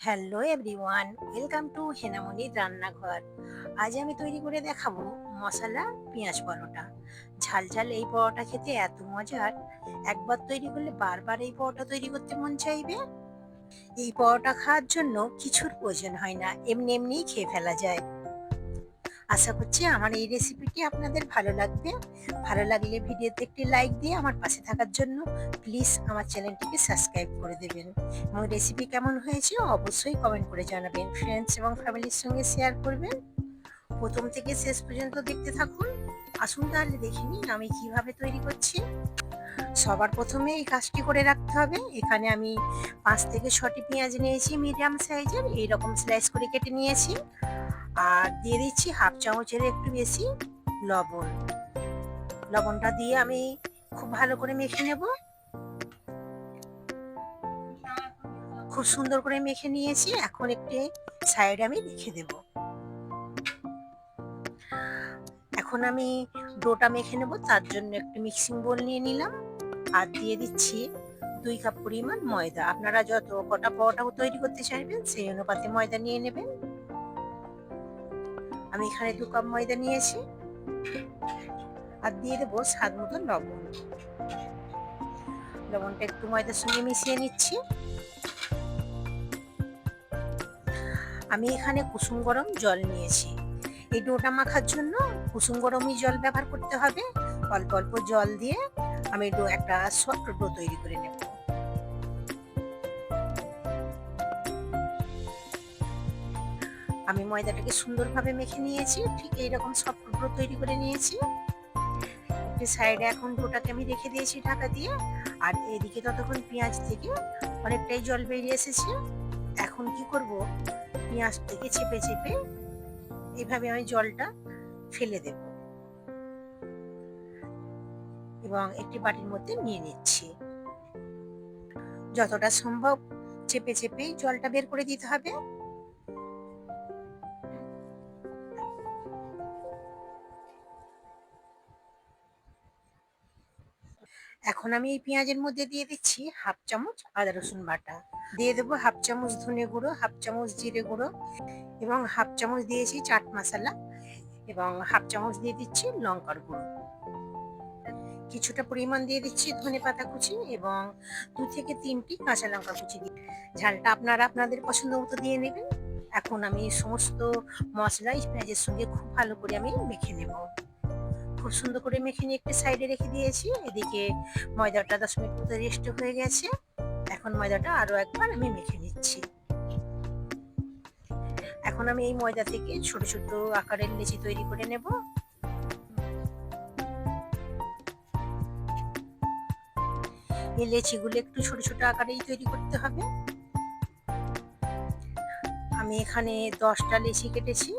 Hello everyone, welcome to হেনামনির রান্নাঘর। আজ আমি তৈরি করে দেখাবো মশলা পেঁয়াজ পরোটা। ঝাল ঝাল এই পরোটা খেতে এত মজার, একবার তৈরি করলে বারবার এই পরোটা তৈরি করতে মন চাইবে। এই পরোটা খাওয়ার জন্য কিছুর প্রয়োজন হয় না, এমনি এমনিই খেয়ে ফেলা যায়। আশা করছি আমার এই রেসিপিটি আপনাদের ভালো লাগবে। ভালো লাগলে ভিডিওতে একটি লাইক দিয়ে আমার পাশে থাকার জন্য প্লিজ আমার চ্যানেলটিকে সাবস্ক্রাইব করে দেবেন, এবং রেসিপি কেমন হয়েছে অবশ্যই কমেন্ট করে জানাবেন। ফ্রেন্ডস এবং ফ্যামিলির সঙ্গে শেয়ার করবেন। প্রথম থেকে শেষ পর্যন্ত দেখতে থাকুন। আসুন তাহলে দেখে নিন আমি কিভাবে তৈরি করছি। সবার প্রথমে এই কাজটি করে রাখতে হবে। এখানে আমি 5 থেকে 6টি পেঁয়াজ নিয়েছি, মিডিয়াম সাইজের, এইরকম স্লাইস করে কেটে নিয়েছি। আর দিয়ে দিচ্ছি হাফ চামচের একটু বেশি লবণ। লবণটা দিয়ে আমি খুব ভালো করে মেখে নেব। খুব সুন্দর করে মেখে নিয়েছি, এখন একটি সাইড আমি রেখে দেব। এখন আমি ডোটা মেখে নেব, তার জন্য একটি মিক্সিং বোল নিয়ে নিলাম আর দিয়ে দিচ্ছি 2 কাপ পরিমাণ ময়দা। আপনারা যত কটা পরোটা তৈরি করতে চাইবেন সেই অনুপাতে ময়দা নিয়ে নেবেন। আমি এখানে 2 কাপ ময়দা নিয়েছি। আর দিয়ে দেবো স্বাদ মতো লবণ। লবণটা একটু ময়দার সঙ্গে মিশিয়ে নিচ্ছি। আমি এখানে কুসুম গরম জল নিয়েছি। এই ডোটা মাখার জন্য কুসুম গরমই জল ব্যবহার করতে হবে। অল্প অল্প জল দিয়ে আমি একটা সফট ডো তৈরি করে নেব। আমি ময়দাটাকে সুন্দরভাবে মেখে নিয়েছি, ঠিক এইরকম সফট ডো তৈরি করে নিয়েছি। একটি সাইডে এখন ডোটাকে আমি রেখে দিয়েছি ঢাকা দিয়ে। আর এদিকে ততক্ষণ পেঁয়াজ থেকে অনেকটাই জল বেরিয়ে এসেছে। এখন কি করব, পেঁয়াজ থেকে চেপে চেপে এভাবে আমি জলটা ফেলে দেব এবং একটি বাটির মধ্যে নিয়ে নিচ্ছি। যতটা সম্ভব চেপে চেপেই জলটা বের করে দিতে হবে। এখন আমি এই পেঁয়াজের মধ্যে দিয়ে দিচ্ছি হাফ চামচ আদা রসুন বাটা, দিয়ে দেবো হাফ চামচ ধনে গুঁড়ো, হাফ চামচ জিরে গুঁড়ো, এবং হাফ চামচ দিয়েছি চাট মশলা, এবং হাফ চামচ দিয়ে দিচ্ছি লঙ্কার গুঁড়ো। কিছুটা পরিমাণ দিয়ে দিচ্ছি ধনে পাতা কুচি, এবং 2 থেকে 3টি কাঁচা লঙ্কা কুচি দিয়ে। ঝালটা আপনারা আপনাদের পছন্দ মতো দিয়ে নেবেন। এখন আমি সমস্ত মশলা এই পেঁয়াজের সঙ্গে খুব ভালো করে আমি মেখে নেব। খুব সুন্দর করে মেখে নিয়ে একটি সাইডে রেখে দিয়েছি। এদিকে ময়দাটা 10 মিনিট মতো রেস্ট হয়ে গেছে। এখন ময়দাটা আরো একবার আমি মেখে নিচ্ছি। এখন আমি এই ময়দা থেকে ছোট ছোট আকারের লেচি তৈরি করে নেব। এই লেচিগুলো একটু ছোট ছোট আকারেই তৈরি করতে হবে। আমি এখানে 10টা লেচি কেটেছি।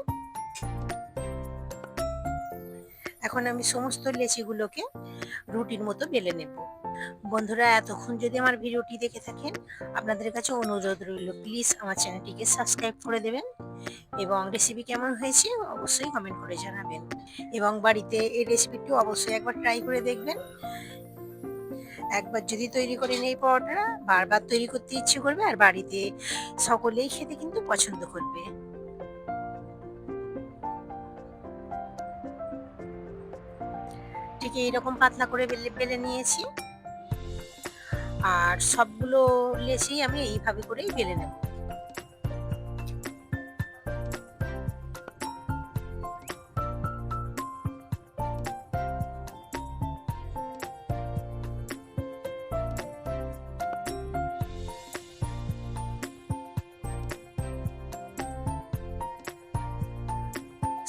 এখন আমি সমস্ত লেচিগুলোকে রুটির মতো বেলে নেব। বন্ধুরা, এতক্ষণ যদি আমার ভিডিওটি দেখে থাকেন, আপনাদের কাছে অনুরোধ রইল প্লিজ আমার চ্যানেলটিকে সাবস্ক্রাইব করে দেবেন, এবং রেসিপি কেমন হয়েছে অবশ্যই কমেন্ট করে জানাবেন, এবং বাড়িতে এই রেসিপিটি অবশ্যই একবার ট্রাই করে দেখবেন। একবার যদি তৈরি করে নেই পরোটা, বারবার তৈরি করতে ইচ্ছে করবে, আর বাড়িতে সকলেই খেতে কিন্তু পছন্দ করবে। ঠিক এইরকম পাতলা করে বেলে বেলে নিয়েছি, আর সবগুলো লেচি আমি এইভাবে করেই বেলে নেব।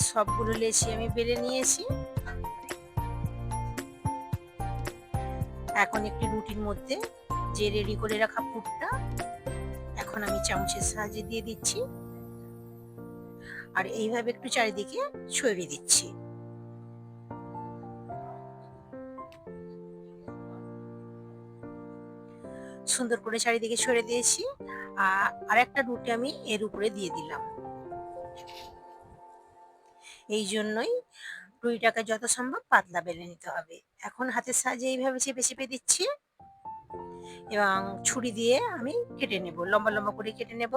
সবগুলো লেচি আমি বেলে নিয়েছি। এখন একটি রুটির মধ্যে যে রেডি করে রাখা পুরটা এখন আমি চামচের সাহায্যে দিয়ে দিচ্ছি, আর এইভাবে একটু চারিদিকে ছড়িয়ে দিচ্ছি। সুন্দর করে চারিদিকে ছড়িয়ে দিয়েছি। আর একটা রুটি আমি এর উপরে দিয়ে দিলাম। এই জন্যই রুটিটাকে যত সম্ভব পাতলা বেলে নিতে হবে। এখন হাতের সাহায্যে এইভাবে চেপে চেপে দিচ্ছি। এবং ছুরি দিয়ে আমি কেটে নেব, লম্বা লম্বা করে কেটে নেব।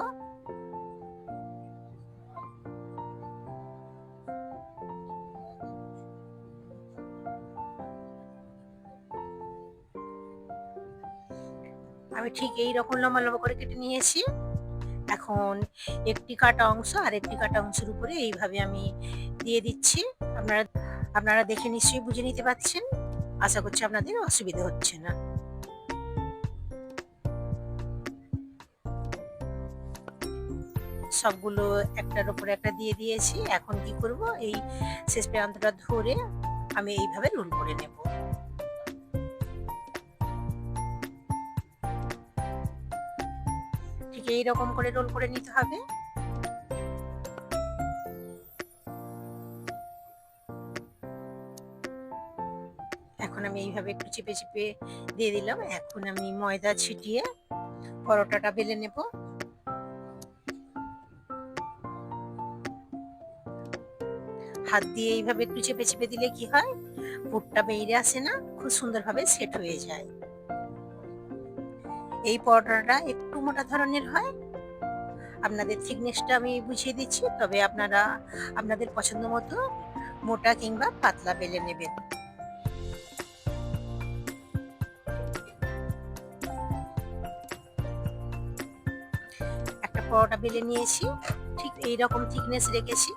আমি ঠিক এই রকম লম্বা লম্বা করে কেটে নিয়েছি। এখন একটি কাটা অংশ আর একটি কাটা অংশের উপরে এইভাবে আমি দিয়ে দিচ্ছি। আপনারা আপনারা দেখে নিশ্চয়ই বুঝে নিতে পারছেন। আশা করছি আপনাদের অসুবিধা হচ্ছে না। সবগুলো একটার উপরে একটা দিয়ে দিয়েছি। এখন কি করব, এই শেষ প্রান্তটা ধরে আমি এইভাবে রোল করে নেব। ঠিক এই রকম করে রোল করে নিতে হবে। এখন আমি এইভাবে একটু চেপে চেপে দিয়ে দিলাম। এখন আমি ময়দা ছিটিয়ে পরোটাটা বেলে নেব। হাত দিয়ে এইভাবে একটু চেপে চেপে দিলে কি হয়, পুরটা বেরিয়ে আসে না, খুব সুন্দরভাবে সেট হয়ে যায়। এই পরোটাটা একটু মোটা ধরনের হয়। আপনাদের থিকনেসটা আমি বুঝিয়ে দিচ্ছি, তবে আপনারা আপনাদের পছন্দ মতো মোটা কিংবা পাতলা বেলে নেবেন। একটা পরোটা বেলে নিয়েছি, ঠিক এই রকম থিকনেস রেখেছি।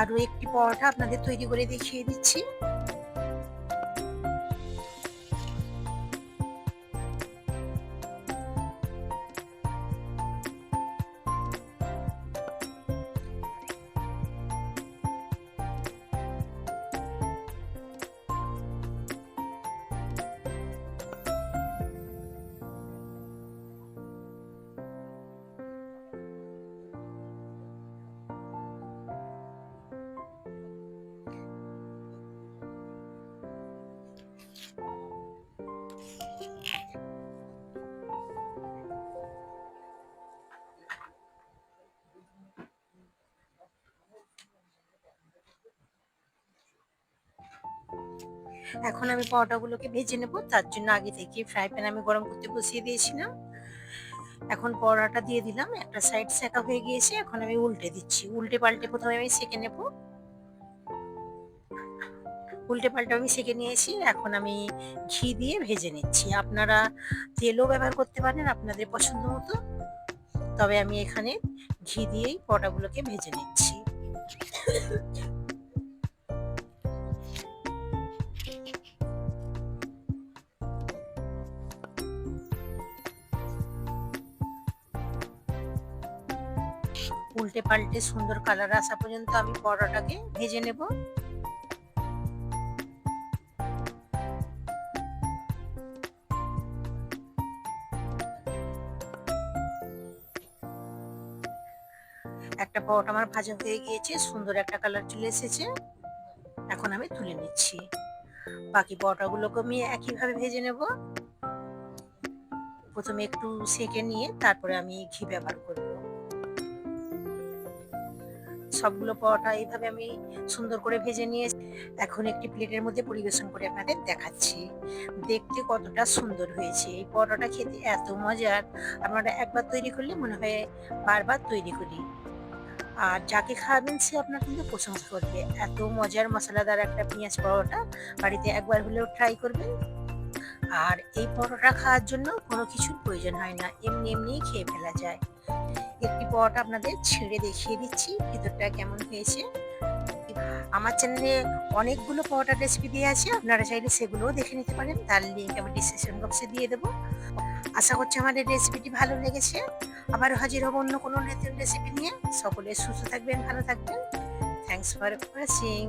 আরো একটি পরোটা আপনাদের তৈরি করে দেখিয়ে দিচ্ছি। এখন আমি পরোটাগুলোকে ভেজে নেব। তার জন্য আগে থেকে ফ্রাই প্যান আমি গরম করতে বসিয়ে দিয়েছিলাম। এখন পরোটাটা দিয়ে দিলাম, একটা সাইড সেকা হয়ে গিয়েছে। এখন আমি উল্টে দিচ্ছি, উল্টে পাল্টে প্রথমে আমি সেকে নেব। উল্টে পাল্টে আমি সেকে নিয়েছি। এখন আমি ঘি দিয়ে ভেজে নিচ্ছি। আপনারা তেলও ব্যবহার করতে পারেন আপনাদের পছন্দ মতো, তবে আমি এখানে ঘি দিয়েই পরোটাগুলোকে ভেজে নিচ্ছি। উল্টে পাল্টে সুন্দর কালার আসা পর্যন্ত আমি পরোটাটাকে ভেজে নেব। একটা পরোটা আমার ভাজা হয়ে গিয়েছে, সুন্দর একটা কালার চলে এসেছে। এখন আমি তুলে নিচ্ছি। বাকি পরোটাগুলোকে আমি একইভাবে ভেজে নেব। প্রথমে একটু সেকে নিয়ে তারপরে আমি ঘি ব্যবহার করব। সবগুলো পরোটা এইভাবে আমি সুন্দর করে ভেজে নিয়ে এখন একটি প্লেটের মধ্যে পরিবেশন করে আপনাদের দেখাচ্ছি দেখতে কতটা সুন্দর হয়েছে। এই পরোটাটা খেতে এত মজার, আপনারা একবার তৈরি করলে মনে হয় বারবার তৈরি করি। আর যাকে খাওয়াবেন সে আপনার কিন্তু প্রশংসা করবে। এত মজার মশলাদার একটা পেঁয়াজ পরোটা বাড়িতে একবার হলেও ট্রাই করবেন। আর এই পরোটা খাওয়ার জন্য কোনো কিছুর প্রয়োজন হয় না, এমনি এমনিই খেয়ে ফেলা যায়। একটি পরোটা আপনাদের ছেড়ে দেখিয়ে দিচ্ছি ভিতরটা কেমন হয়েছে। আমার চ্যানেলে অনেকগুলো পরোটার রেসিপি দেওয়া আছে, আপনারা চাইলে সেগুলোও দেখে নিতে পারেন। তার লিঙ্ক আমি ডিসক্রিপশন বক্সে দিয়ে দেবো। আশা করছি আমার এই রেসিপিটি ভালো লেগেছে। আবারও হাজির হব অন্য কোনো নতুন রেসিপি নিয়ে। সকলে সুস্থ থাকবেন, ভালো থাকবেন। Thanks for watching.